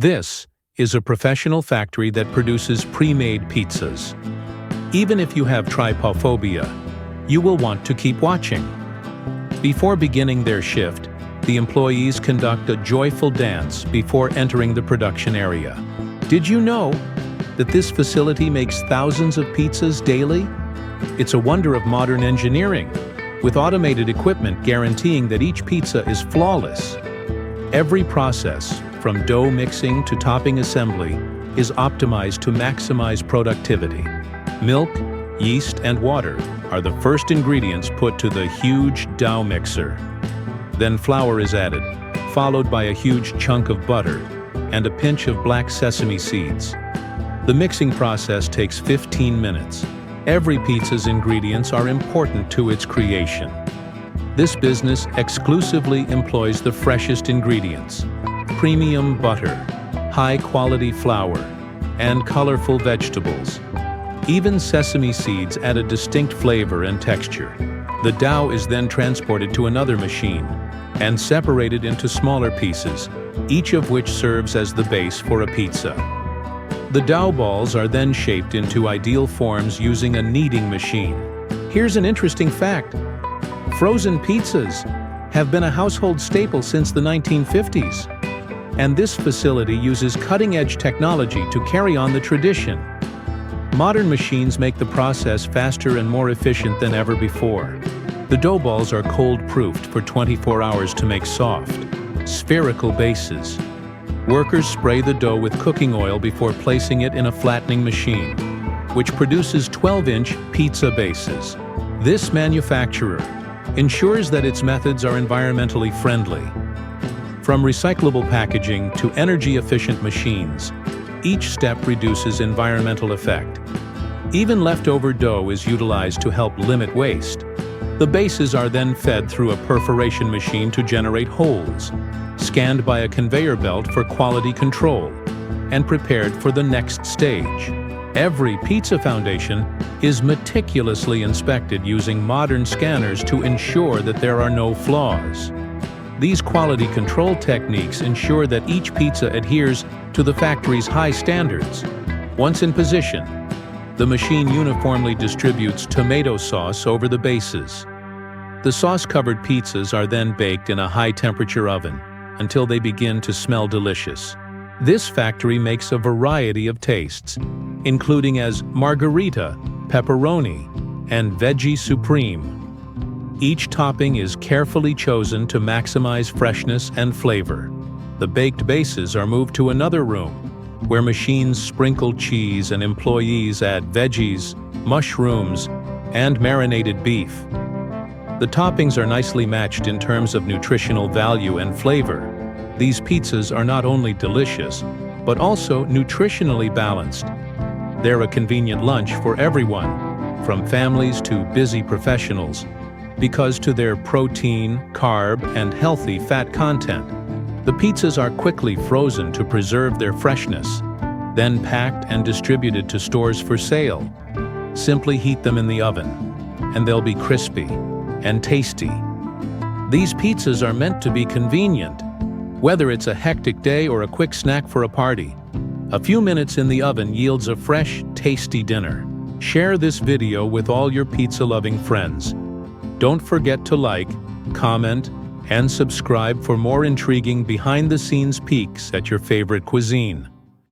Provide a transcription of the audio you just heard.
This is a professional factory that produces pre-made pizzas. Even if you have trypophobia, you will want to keep watching. Before beginning their shift, the employees conduct a joyful dance before entering the production area. Did you know that this facility makes thousands of pizzas daily? It's a wonder of modern engineering, with automated equipment guaranteeing that each pizza is flawless. Every process, from dough mixing to topping assembly, is optimized to maximize productivity. Milk, yeast, and water are the first ingredients put to the huge dough mixer. Then flour is added, followed by a huge chunk of butter and a pinch of black sesame seeds. The mixing process takes 15 minutes. Every pizza's ingredients are important to its creation. This business exclusively employs the freshest ingredients: premium butter, high-quality flour, and colorful vegetables. Even sesame seeds add a distinct flavor and texture. The dough is then transported to another machine and separated into smaller pieces, each of which serves as the base for a pizza. The dough balls are then shaped into ideal forms using a kneading machine. Here's an interesting fact. Frozen pizzas have been a household staple since the 1950s. And this facility uses cutting-edge technology to carry on the tradition. Modern machines make the process faster and more efficient than ever before. The dough balls are cold-proofed for 24 hours to make soft, spherical bases. Workers spray the dough with cooking oil before placing it in a flattening machine, which produces 12-inch pizza bases. This manufacturer ensures that its methods are environmentally friendly. From recyclable packaging to energy-efficient machines, each step reduces environmental effect. Even leftover dough is utilized to help limit waste. The bases are then fed through a perforation machine to generate holes, scanned by a conveyor belt for quality control, and prepared for the next stage. Every pizza foundation is meticulously inspected using modern scanners to ensure that there are no flaws. These quality control techniques ensure that each pizza adheres to the factory's high standards. Once in position, the machine uniformly distributes tomato sauce over the bases. The sauce-covered pizzas are then baked in a high-temperature oven until they begin to smell delicious. This factory makes a variety of tastes, including as margherita, pepperoni, and veggie supreme. Each topping is carefully chosen to maximize freshness and flavor. The baked bases are moved to another room, where machines sprinkle cheese and employees add veggies, mushrooms, and marinated beef. The toppings are nicely matched in terms of nutritional value and flavor. These pizzas are not only delicious, but also nutritionally balanced. They're a convenient lunch for everyone, from families to busy professionals, because to their protein, carb, and healthy fat content. The pizzas are quickly frozen to preserve their freshness, then packed and distributed to stores for sale. Simply heat them in the oven, and they'll be crispy and tasty. These pizzas are meant to be convenient, whether it's a hectic day or a quick snack for a party. A few minutes in the oven yields a fresh, tasty dinner. Share this video with all your pizza-loving friends. Don't forget to like, comment, and subscribe for more intriguing behind-the-scenes peeks at your favorite cuisine.